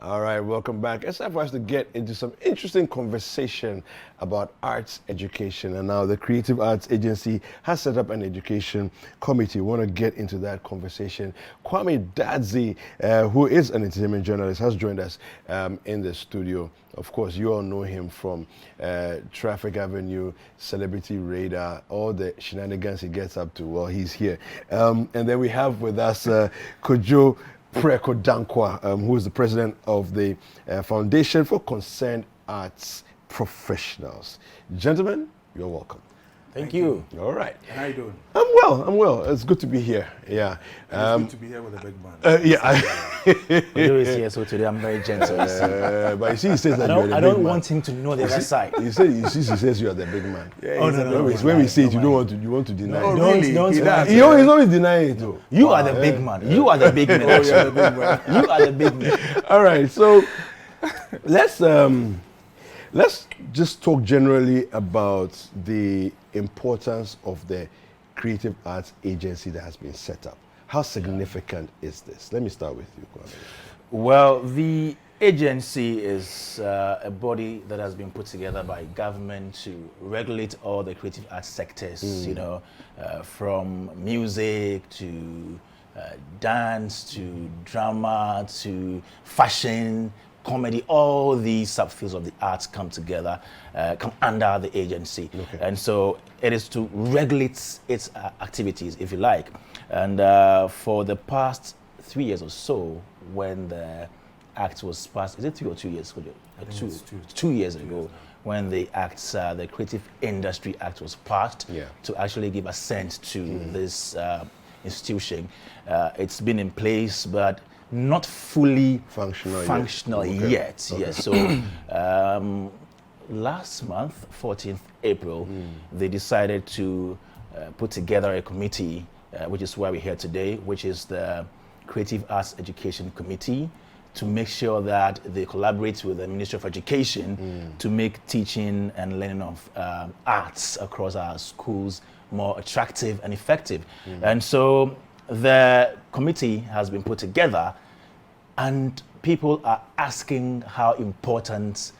All right, welcome back. It's time for us to get into some interesting conversation about arts education. And now the Creative Arts Agency has set up an education committee. We want to get into that conversation. Kwame Dadzi, who is an entertainment journalist, has joined us in the studio. Of course, you all know him from Traffic Avenue, Celebrity Radar, all the shenanigans he gets up to. Well, he's here. And then we have with us Kojo Preko Dankwa, who is the president of the Foundation for Concerned Arts Professionals. Gentlemen, you're welcome. Thank you. All right. And how you doing? I'm well. It's good to be here. Yeah. It's good to be here with a big man. Kojo is here, so today I'm very gentle. But you see, he says that you're the big man. I don't want him to know the other side. He says you are the big man. Yeah, No. When we say it, you want to deny Oh, it. really? Don't He do does. that. He always denying it though. You are the big man. You are the big man. Oh, you're the big man. You are the big man. All right, so let's just talk generally about the importance of the Creative Arts Agency that has been set up. How significant is this? Let me start with you, Kwame. Well, the agency is a body that has been put together by government to regulate all the creative arts sectors, from music to dance to drama to fashion, comedy. All these subfields of the arts come together, come under the agency. Okay. And so it is to regulate its activities, if you like. And for the past 3 years or so, when the act was passed, is it 3 or 2 years? Two years ago, when the the Creative Industry Act was passed to actually give assent to this institution. It's been in place, but not fully functional yet. Okay. Yes. So last month, 14th April, they decided to put together a committee, which is why we're here today, which is the Creative Arts Education Committee, to make sure that they collaborate with the Ministry of Education to make teaching and learning of arts across our schools more attractive and effective. And so the committee has been put together, and people are asking how important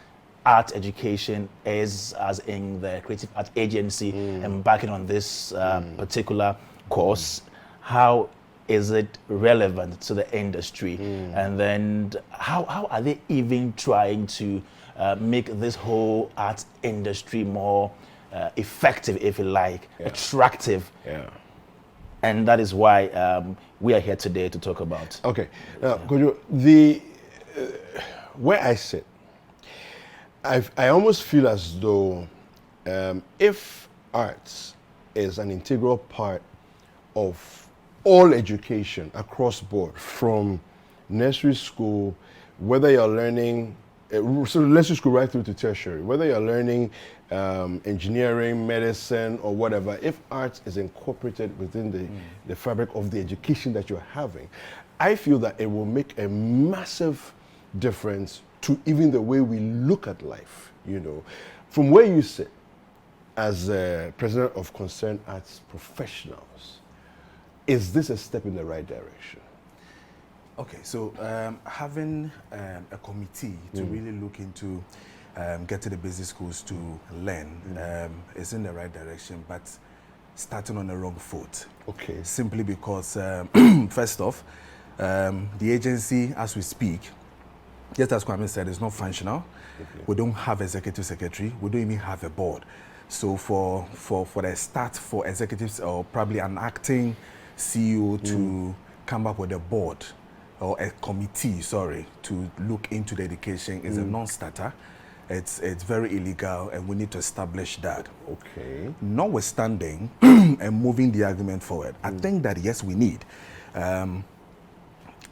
art education is, as in the Creative Arts Agency embarking on this particular course. How is it relevant to the industry? And then how are they even trying to make this whole art industry more effective, if you like, attractive? Yeah. And that is why we are here today to talk about. Okay. Now, Kojo, where I sit, I almost feel as though if arts is an integral part of all education across board, from nursery school, whether you're learning, so nursery school right through to tertiary, whether you're learning engineering, medicine, or whatever, if arts is incorporated within the fabric of the education that you're having, I feel that it will make a massive difference to even the way we look at life, From where you sit as president of Concerned Arts Professionals, is this a step in the right direction? Okay, so having a committee to really look into getting the basic schools to learn is in the right direction, but starting on the wrong foot. Okay. Simply because, first off, the agency, as we speak, just as Kwame said, is not functional. Okay. We don't have executive secretary. We don't even have a board. So for the start for executives, or probably an acting CEO to come up with a board or a committee, to look into the education is a non-starter. It's very illegal, and we need to establish that. Okay. Notwithstanding, and moving the argument forward, I think that yes, we need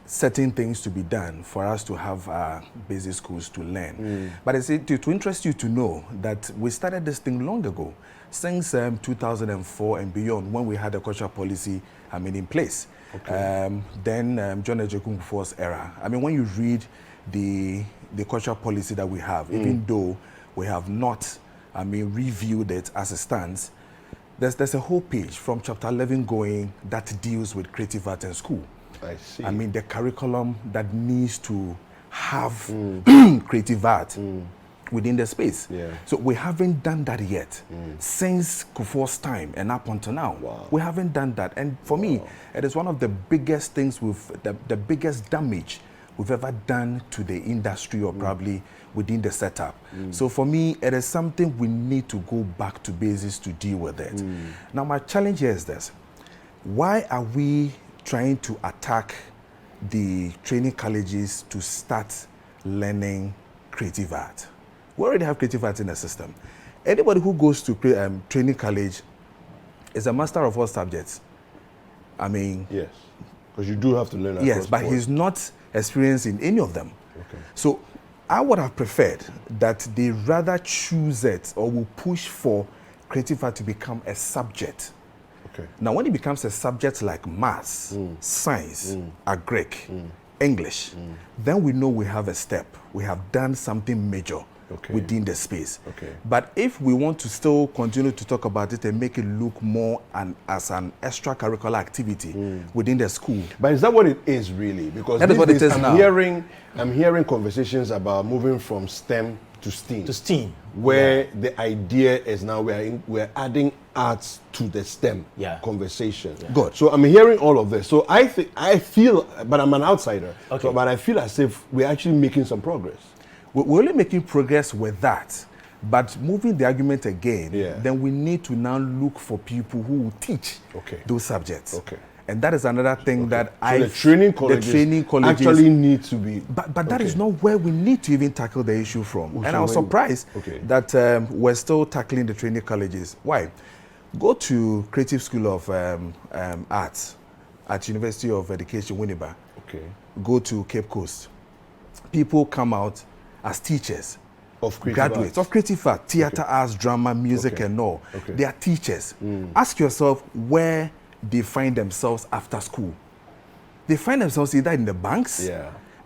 certain things to be done for us to have basic schools to learn. But it's to interest you to know that we started this thing long ago, since 2004 and beyond, when we had a cultural policy in place. Okay. Then John Ejekufu's era. When you read the cultural policy that we have, even though we have not reviewed it as it stands, there's a whole page from chapter 11 going that deals with creative art in school. I see. The curriculum that needs to have creative art within the space. Yeah. So we haven't done that yet. Since Kufuor's time and up until now, we haven't done that. And for me, it is one of the biggest things the biggest damage we've ever done to the industry or probably within the setup. So for me, it is something we need to go back to basics to deal with it. Now my challenge here is this. Why are we trying to attack the training colleges to start learning creative art? We already have creative art in the system. Anybody who goes to training college is a master of all subjects. I mean, Yes, because you do have to learn. yes, but he's not experienced in any of them. Okay. So I would have preferred that they rather choose it or will push for creative art to become a subject. Okay. Now, when it becomes a subject like maths, science, agric, English, then we know we have a step. We have done something major within the space. Okay. But if we want to still continue to talk about it and make it look more as an extracurricular activity within the school. But is that what it is really? Because That is these what it days is I'm now. hearing conversations about moving from STEM to STEAM. To STEAM. Where the idea is now we're adding arts to the STEM conversation. Good. So I'm hearing all of this. So I feel, but I'm an outsider. Okay. So, but I feel as if we're actually making some progress. We're only making progress with that. But moving the argument again, Yeah. then we need to now look for people who will teach those subjects. Okay. And that is another thing that So the training colleges actually need to be. But that is not where we need to even tackle the issue from. And I was surprised that we're still tackling the training colleges. Why? Go to Creative School of Arts at University of Education, Winneba. Okay. Go to Cape Coast. People come out as teachers. Of creative Graduates arts. of creative art, theater arts, drama, music, and all. Okay. They are teachers. Ask yourself where they find themselves after school. They find themselves either in the banks,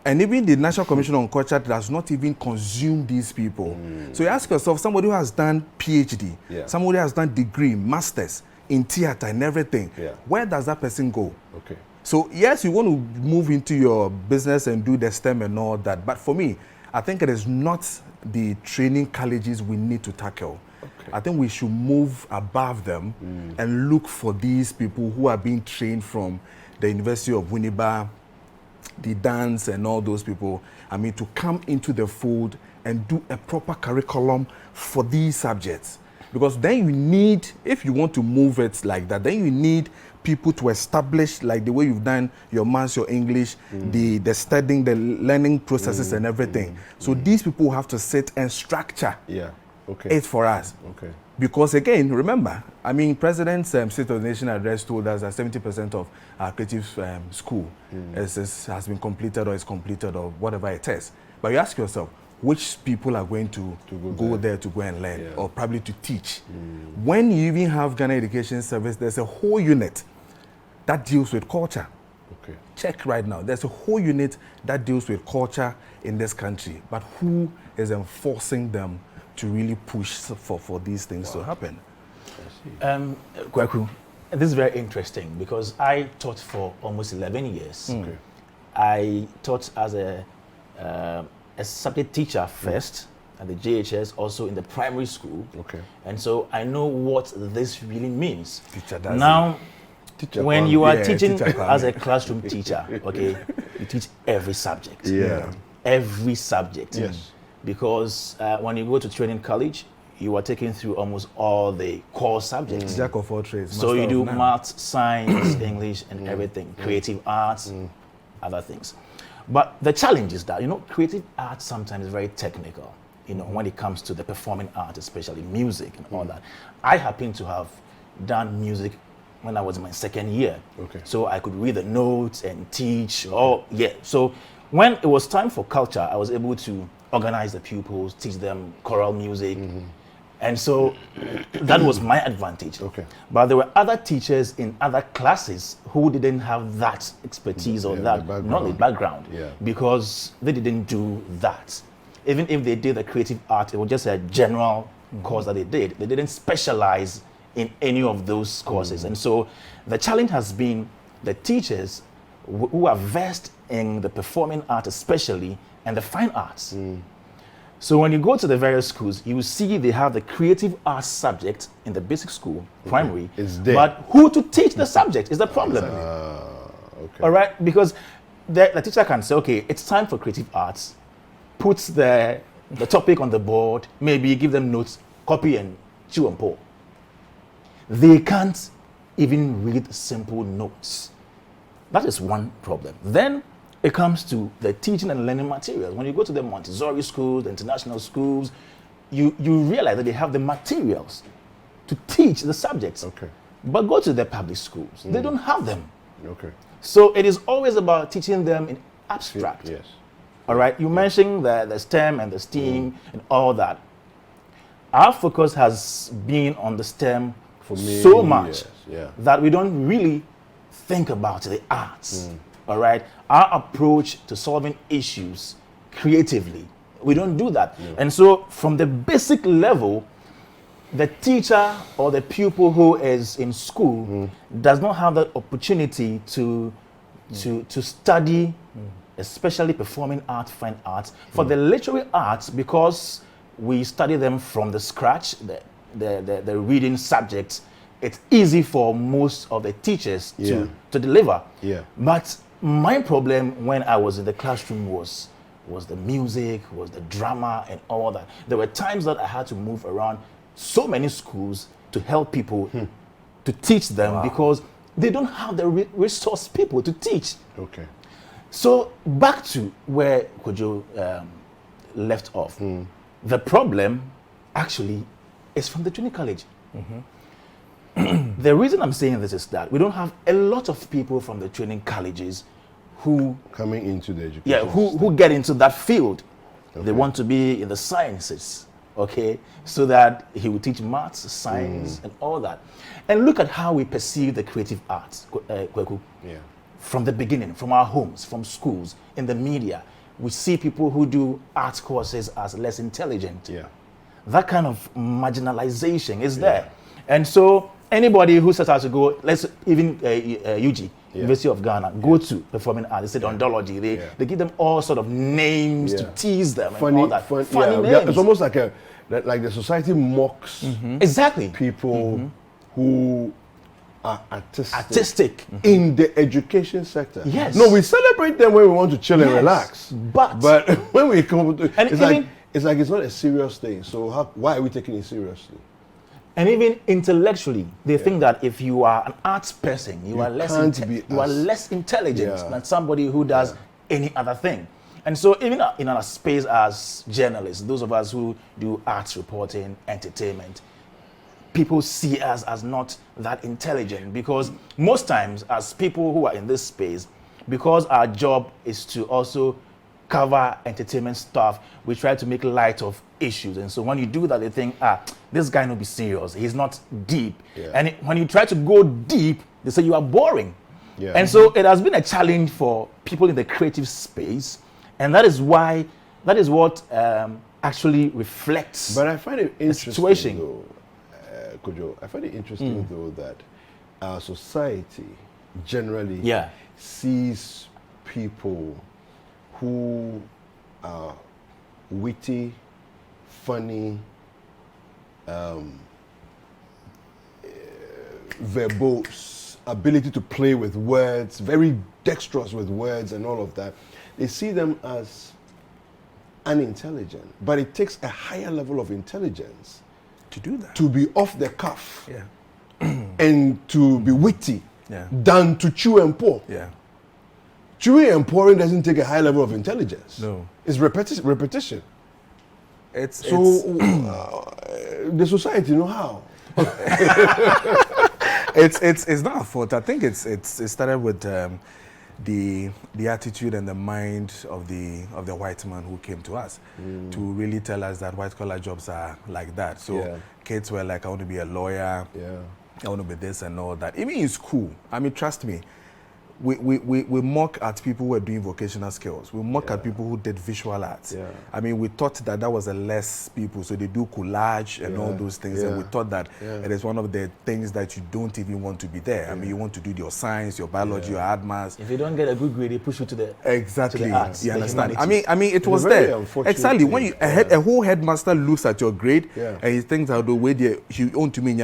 and even the National Commission on Culture does not even consume these people. So you ask yourself, somebody who has done PhD, somebody who has done degree, masters in theater and everything, where does that person go? Okay. So yes, you want to move into your business and do the STEM and all that, but for me, I think it is not the training colleges we need to tackle. Okay. I think we should move above them and look for these people who are being trained from the University of Winneba, the dance and all those people, I mean, to come into the fold and do a proper curriculum for these subjects. Because then you need, if you want to move it like that, then you need people to establish, like the way you've done your maths, your English, the studying, the learning processes and everything. So these people have to sit and structure it for us. Okay. Because again, remember, I mean, President's State of the Nation address told us that 70% of our creative school has been completed or is completed or whatever it is. But you ask yourself, which people are going to go there to go and learn or probably to teach? When you even have Ghana Education Service, there's a whole unit that deals with culture. Okay. Check right now. There's a whole unit that deals with culture in this country. But who is enforcing them to really push for these things to happen? Kwaku, this is very interesting because I taught for almost 11 years. Okay. I taught as a subject teacher first at the JHS, also in the primary school. Okay. And so I know what this really means. Teacher does now, when you are teaching teacher as a classroom teacher, okay, you teach every subject. Yeah. Every subject. Yes. Because when you go to training college, you are taken through almost all the core subjects. Jack of all trades. So master you of do none. maths, science, English, and everything, creative arts, other things. But the challenge is that, creative art sometimes is very technical, when it comes to the performing art, especially music and all that. I happen to have done music when I was in my second year. Okay. So I could read the notes and teach. So when it was time for culture, I was able to organize the pupils, teach them choral music. And so that was my advantage. Okay. But there were other teachers in other classes who didn't have that expertise or that knowledge, background, because they didn't do that. Even if they did the creative art, it was just a general course that they did. They didn't specialize in any of those courses. And so the challenge has been the teachers who are versed in the performing arts especially, and the fine arts. So when you go to the various schools, you will see they have the creative arts subject in the basic school, primary. It's there. But who to teach the subject is the problem. Okay. All right? Because the teacher can say, okay, it's time for creative arts, puts the topic on the board, maybe give them notes, copy and chew and pour. They can't even read simple notes. That is one problem. Then it comes to the teaching and learning materials. When you go to the Montessori schools, the international schools, you realize that they have the materials to teach the subjects. Okay. But go to the public schools, they don't have them. Okay. So it is always about teaching them in abstract. Yes. All right, you mentioned the STEM and the STEAM and all that. Our focus has been on the STEM For me, so much yeah. that we don't really think about the arts. All right, our approach to solving issues creatively, we don't do that. And so from the basic level, the teacher or the pupil who is in school does not have the opportunity to study, especially performing art, fine arts. For the literary arts, because we study them from the scratch, the reading subjects, it's easy for most of the teachers to deliver. Yeah. But my problem when I was in the classroom was the music, was the drama and all that. There were times that I had to move around so many schools to help people to teach them because they don't have the resource people to teach. Okay. So back to where Kojo left off. The problem actually is from the junior college. The reason I'm saying this is that we don't have a lot of people from the training colleges who Coming into the education. who get into that field. They want to be in the sciences, okay, so that he will teach maths, science, and all that. And look at how we perceive the creative arts, Kweku. Yeah. From the beginning, from our homes, from schools, in the media, we see people who do art courses as less intelligent. Yeah. That kind of marginalization is there. And so anybody who sets out to go, let's even UG, University of Ghana, go to performing arts, they say ontology, they give them all sort of names to tease them and all that. Funny names. It's almost like the society mocks Exactly. people who are artistic, Mm-hmm. in the education sector. Yes. No, we celebrate them when we want to chill and Yes. relax. But when we come to And it's like it's not a serious thing. So why are we taking it seriously? And even intellectually, they think that if you are an arts person, you are less intelligent than somebody who does any other thing. And so even in our space as journalists, those of us who do arts reporting, entertainment, people see us as not that intelligent because most times as people who are in this space, because our job is to also cover entertainment stuff, we try to make light of issues. And so when you do that, they think, this guy no be serious. He's not deep. Yeah. And when you try to go deep, they say you are boring. Yeah. And so it has been a challenge for people in the creative space. And that is what actually reflects But I find it interesting, situation. though, Kojo, I find it interesting, though, that our society generally sees people who are witty, funny, verbose, ability to play with words, very dexterous with words and all of that. They see them as unintelligent, but it takes a higher level of intelligence To do that. to be off the cuff Yeah. and to be witty than to chew and pour. Yeah. Chewing and pouring doesn't take a high level of intelligence. No. It's repetition. It's The society know how. it's not a fault. I think it started with the attitude and the mind of the white man who came to us to really tell us that white collar jobs are like that. So kids were like, I want to be a lawyer. I want to be this and all that. Even in school, I mean, trust me, we mock at people who are doing vocational skills. We mock at people who did visual arts. Yeah. I mean, we thought that was a less people, so they do collage and all those things, and we thought that it is one of the things that you don't even want to be there. I mean, you want to do your science, your biology, your art maths. If you don't get a good grade, they push you to the exactly. to the arts, you the understand? humanities. I mean, it was very there. unfortunate Exactly. thing. When you a whole headmaster looks at your grade Yeah. and he thinks that the way he own to me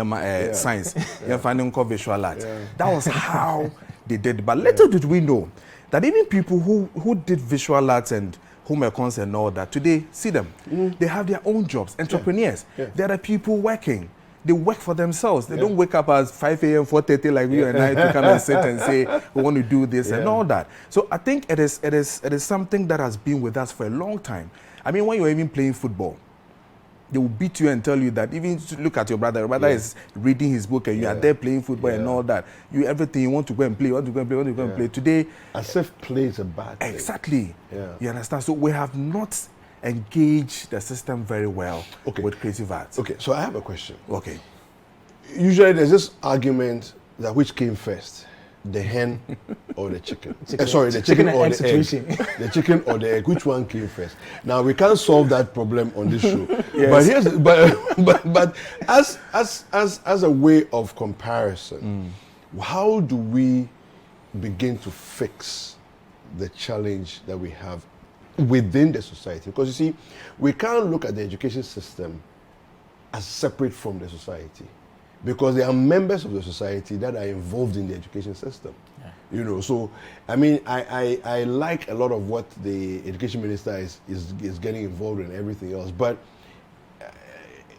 science, you're finding visual arts. That was how they did. But little did we know that even people who did visual arts and home econs and all that, today, see them. They have their own jobs, entrepreneurs. There are people working. They work for themselves. They don't wake up at 5 a.m., 4:30 like you and I to come and sit and say, we want to do this and all that. So I think it is something that has been with us for a long time. I mean, when you're even playing football, they will beat you and tell you that even look at your brother. Your brother is reading his book and you are there playing football and all that. You everything you want to go and play, you want to go and play, you want to go and play. Today, as if play is a bad thing. exactly. Yeah. You understand? So we have not engaged the system very well with creative arts. Okay, so I have a question. Okay. Usually there's this argument that which came first, the hen or the chicken? Sorry, the chicken or the egg. The chicken or the egg, which one came first? Now we can't solve that problem on this show. But here's but as a way of comparison, how do we begin to fix the challenge that we have within the society? Because you see, we can't look at the education system as separate from the society, because there are members of the society that are involved in the education system. You know, so I mean, I like a lot of what the education minister is getting involved in, everything else, but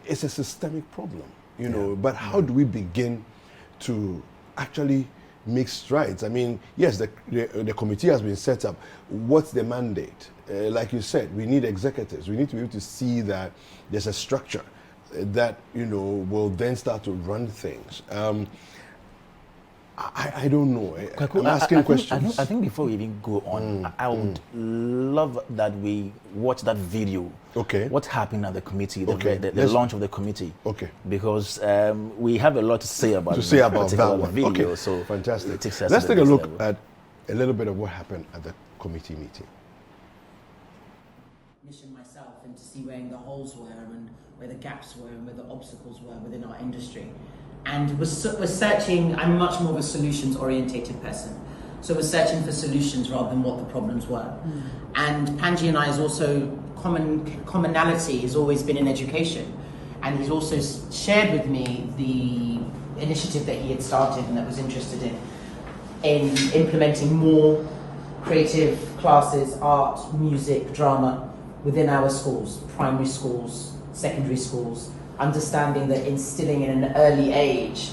it's a systemic problem, you know. But how do we begin to actually make strides? I mean, yes, the committee has been set up. What's the mandate? Like you said, we need executives. We need to be able to see that there's a structure that, you know, will then start to run things. I don't know. I'm asking questions. I think before we even go on, I would love that we watch that video. Okay. What happened at the committee, the Let's launch of the committee. Okay. Because we have a lot to say about that one. video. Okay. So fantastic. it takes us Let's to take the a next look level. at a little bit of what happened at the committee meeting. Mission myself and to see where the holes were and where the gaps were and where the obstacles were within our industry. And we're searching. I'm much more of a solutions orientated person, so we're searching for solutions rather than what the problems were. And Panji and I is also commonality has always been in education, and he's also shared with me the initiative that he had started and that was interested in implementing more creative classes, art, music, drama within our schools, primary schools, secondary schools, understanding that instilling in an early age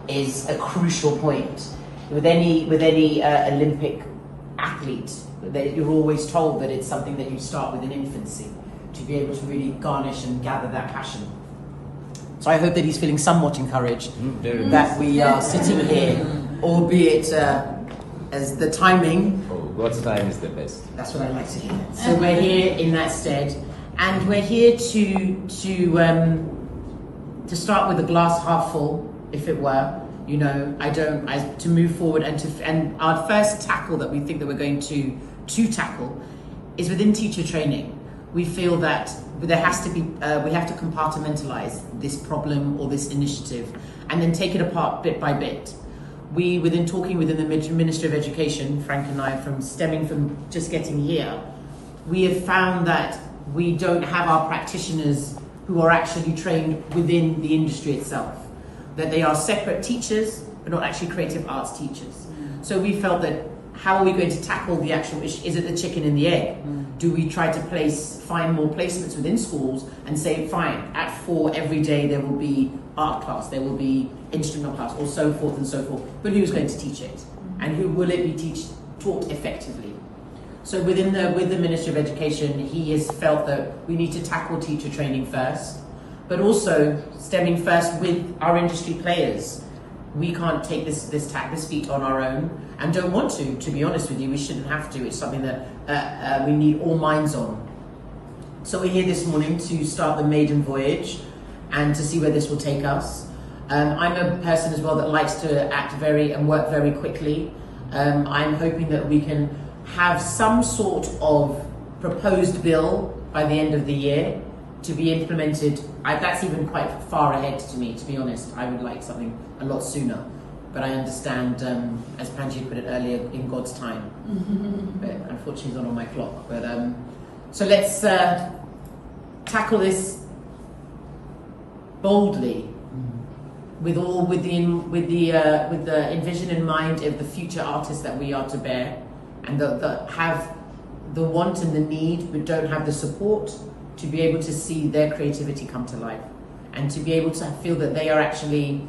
is a crucial point. With any Olympic athlete, that you're always told that it's something that you start with in infancy to be able to really garnish and gather that passion. So I hope that he's feeling somewhat encouraged that we are sitting here, albeit as the timing. Oh, God's time is the best. That's what I like to hear. So we're here in that stead, and we're here to start with the glass half full, if it were. You know, to move forward and our first tackle that we think that we're going to tackle is within teacher training. We feel that there has to be, we have to compartmentalize this problem or this initiative and then take it apart bit by bit. Within talking within the Ministry of Education, Frank and I, stemming from just getting here, we have found that we don't have our practitioners who are actually trained within the industry itself. That they are separate teachers, but not actually creative arts teachers. So we felt that how are we going to tackle the actual issue? Is it the chicken and the egg? Do we try to find more placements within schools and say, fine, at 4 every day there will be art class, there will be instrument class, or so forth and so forth. But who's going to teach it? And who will it be taught effectively? So with the Ministry of Education, he has felt that we need to tackle teacher training first, but also stemming first with our industry players. We can't take this feat on our own, and don't want to be honest with you. We shouldn't have to. It's something that we need all minds on. So we're here this morning to start the maiden voyage and to see where this will take us. I'm a person as well that likes to act and work very quickly. I'm hoping that we can have some sort of proposed bill by the end of the year to be implemented. That's even quite far ahead to me, to be honest. I would like something a lot sooner. But I understand, as Panji put it earlier, in God's time. But unfortunately, it's not on my clock. But so let's tackle this boldly, with the envision in mind of the future artists that we are to bear, and that have the want and the need, but don't have the support to be able to see their creativity come to life, and to be able to feel that they are actually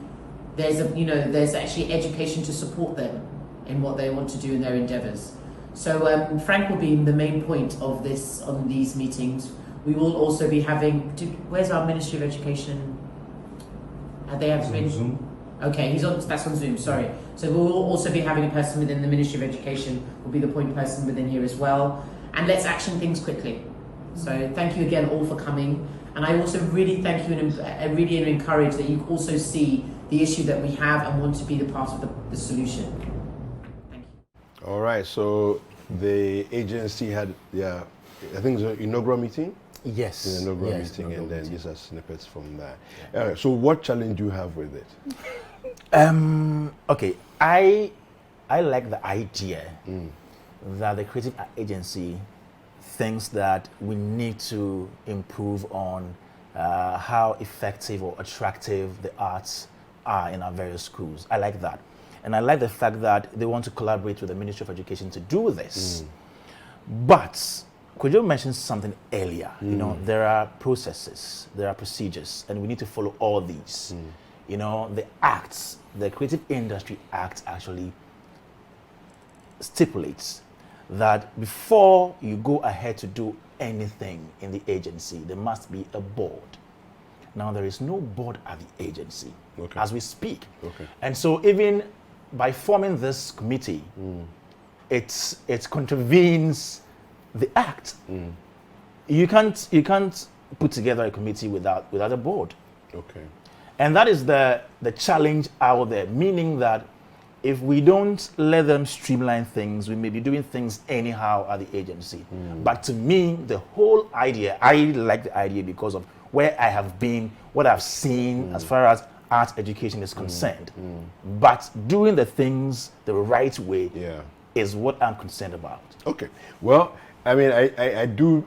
there's actually education to support them in what they want to do in their endeavours. So Frank will be the main point of this on these meetings. We will also be having. Where's our Ministry of Education? They have been Zoom. Okay, that's on Zoom. Sorry. So we will also be having a person within the Ministry of Education will be the point person within here as well. And let's action things quickly. So thank you again all for coming. And I also really thank you and I really encourage that you also see the issue that we have and want to be the part of the solution. Thank you. All right, so the agency had I think it was an inaugural meeting? Yes. The inaugural yes, meeting, inaugural and then meeting. these are snippets from that. All right, so what challenge do you have with it? Okay, I like the idea that the creative agency thinks that we need to improve on how effective or attractive the arts are in our various schools. I like that. And I like the fact that they want to collaborate with the Ministry of Education to do this. But could you mention something earlier? You know, there are processes, there are procedures, and we need to follow all these. You know, the acts, the Creative Industry Act actually stipulates that before you go ahead to do anything in the agency, there must be a board. Now, there is no board at the agency as we speak. And so even by forming this committee, it contravenes the act. You can't put together a committee without a board. And that is the challenge out there, meaning that if we don't let them streamline things, we may be doing things anyhow at the agency. But to me, the whole idea, I like the idea because of where I have been, what I've seen as far as arts education is concerned. But doing the things the right way is what I'm concerned about. Okay. Well, I mean, I do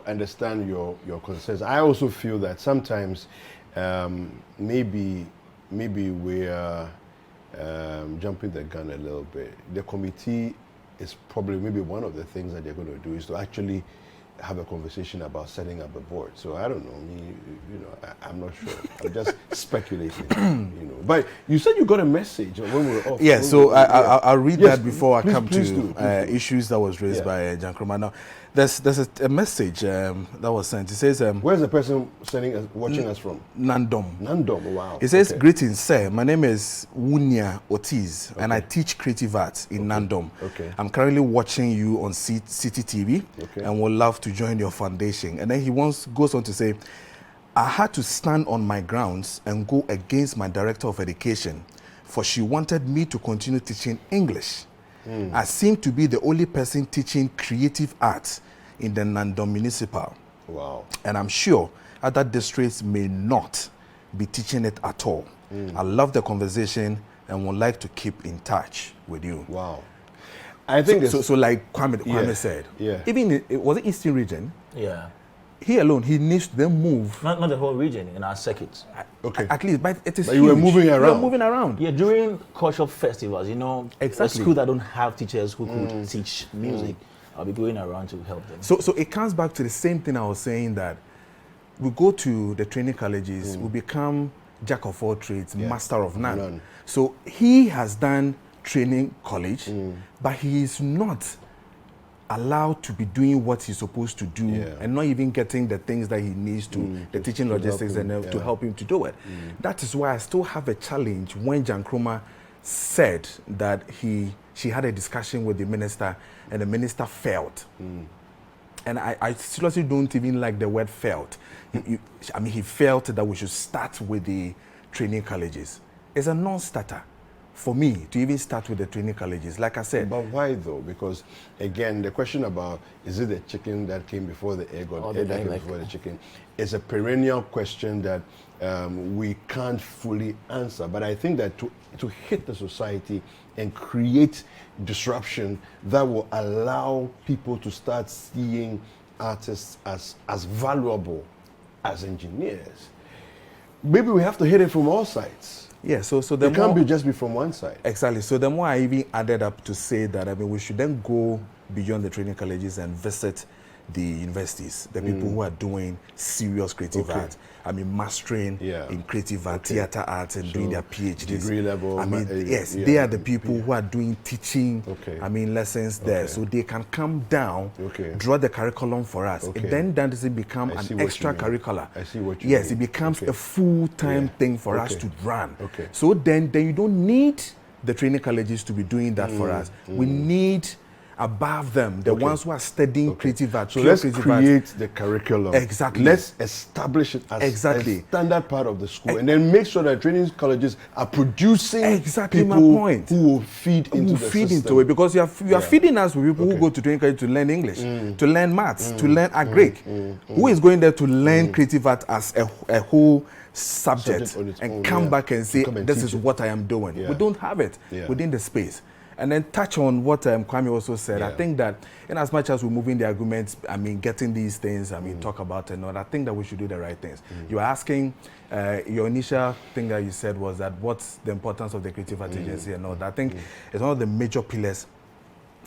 understand your concerns. I also feel that sometimes maybe we are jumping the gun a little bit. The committee is probably maybe one of the things that they're going to do is to actually have a conversation about setting up a board. So I don't know. I'm not sure. I'm just speculating. But you said you got a message when we were off. Yeah. So I'll read that before I come please to issues that was raised by Jan Kroma. Now, there's a message that was sent. It says, where's the person watching us from? Nandom. Nandom. Wow. It says, greetings, sir. My name is Wunia Ortiz, and I teach creative arts in Nandom. I'm currently watching you on City TV, and would love to join your foundation. And then he goes on to say, I had to stand on my grounds and go against my director of education, for she wanted me to continue teaching English. I seem to be the only person teaching creative arts in the Nandom Municipal. Wow. And I'm sure other districts may not be teaching it at all. I love the conversation and would like to keep in touch with you. Wow. I think so like Kwame said, even was it Eastern region? Yeah. He alone, he needs to then move. Not the whole region, in our circuit. At least, but it is But you were moving around. You were moving around. Yeah, during cultural festivals, a school that don't have teachers who could teach music, I'll be going around to help them. So it comes back to the same thing I was saying, that we go to the training colleges, we become jack of all trades, master of none. So he has done training college, but he is not allowed to be doing what he's supposed to do and not even getting the things that he needs to, the teaching logistics to help him to do it. That is why I still have a challenge when Jan Kroma said that she had a discussion with the minister and the minister failed. And I seriously don't even like the word failed. He felt that we should start with the training colleges. It's a non-starter for me to even start with the training colleges. Like I said, But why though? Because again, the question about is it the chicken that came before the egg or the egg that came before the chicken is a perennial question that we can't fully answer. But I think that to hit the society and create disruption that will allow people to start seeing artists as valuable as engineers, maybe we have to hit it from all sides. yeah, so the It can't more, just be from one side. exactly. So the more I even added up to say that, I mean, we should then go beyond the training colleges and visit the universities, the people who are doing serious creative Okay. art. I mean, mastering Yeah. in creative art, Okay. theater arts, and doing their PhDs. degree level, I mean, yes, yeah. they are the people who are doing teaching. Okay. I mean, lessons there, Okay. so they can come down, Okay. draw the curriculum for us. Okay. Then that doesn't become I see an what you extracurricular. mean. I see what you Yes, mean. it becomes Okay. a full-time Yeah. thing for us Okay. to run. Okay. So then you don't need the training colleges to be doing that for us. We need above them the ones who are studying creative art. So pure let's creative art. create the curriculum. Exactly. Let's establish it as Exactly. a standard part of the school, and then make sure that training colleges are producing Exactly my people point. who will feed into Who the feed system. into it, because you are feeding us with people Okay. who go to training college to learn English, to learn maths, to learn agric. Who is going there to learn creative art as a whole subject Subject on its and own, come yeah. back and say, Come and this teach is it. what I am doing. Yeah. We don't have it Yeah. within the space. And then touch on what Kwame also said. I Yeah. think that in as much as we're moving the arguments, I mean, getting these things, I mean, talk about it and all, I think that we should do the right things. You are asking, your initial thing that you said was that what's the importance of the Creative Art Agency and all that. I think it's one of the major pillars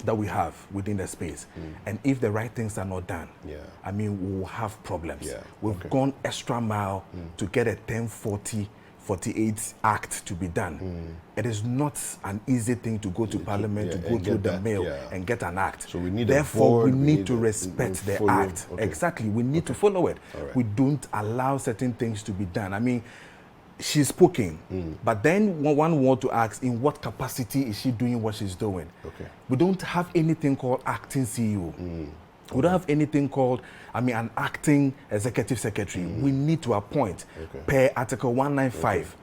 that we have within the space. And if the right things are not done, Yeah. I mean, we will have problems. Yeah, We've okay. gone extra mile to get a 1048 act to be done. It is not an easy thing to go to Parliament, yeah, to go and through get the that, mail yeah. and get an act. So we need a Therefore, board, we we need need to to respect the follow. act. Okay. Exactly. We need to follow it. All right. We don't allow certain things to be done. I mean, she's speaking, but then one want to ask, in what capacity is she doing what she's doing? Okay. We don't have anything called acting CEO. We don't have anything called, I mean, an acting executive secretary. We need to appoint per Article 195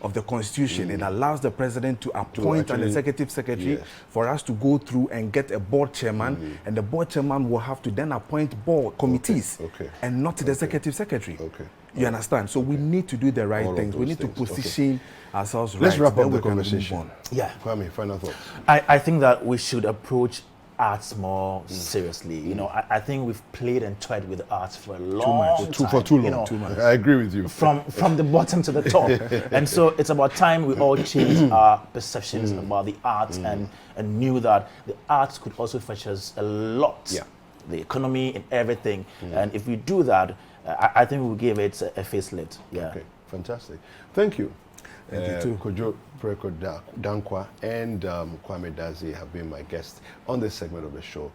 of the Constitution. It allows the president to appoint an actually- executive secretary yes. for us to go through and get a board chairman, and the board chairman will have to then appoint board committees Okay. and not the executive secretary. Okay. You understand? So we need to do the right All of things. We those need to things. Okay. position ourselves Let's right. wrap Then up the we can move conversation. on. Yeah. Kwame, final thoughts. I think that we should approach arts more seriously. You know, I think we've played and toyed with arts for a long time. For too long. you know, I agree with you. from the bottom to the top. And so it's about time we all change our perceptions about the arts and knew that the arts could also fetch us a lot. Yeah. The economy and everything. And if we do that, I think we'll give it a facelift. Yeah. Okay, fantastic. Thank you. Thank you too. Kojo Preko Dankwa and Kwame Dadzie have been my guests on this segment of the show.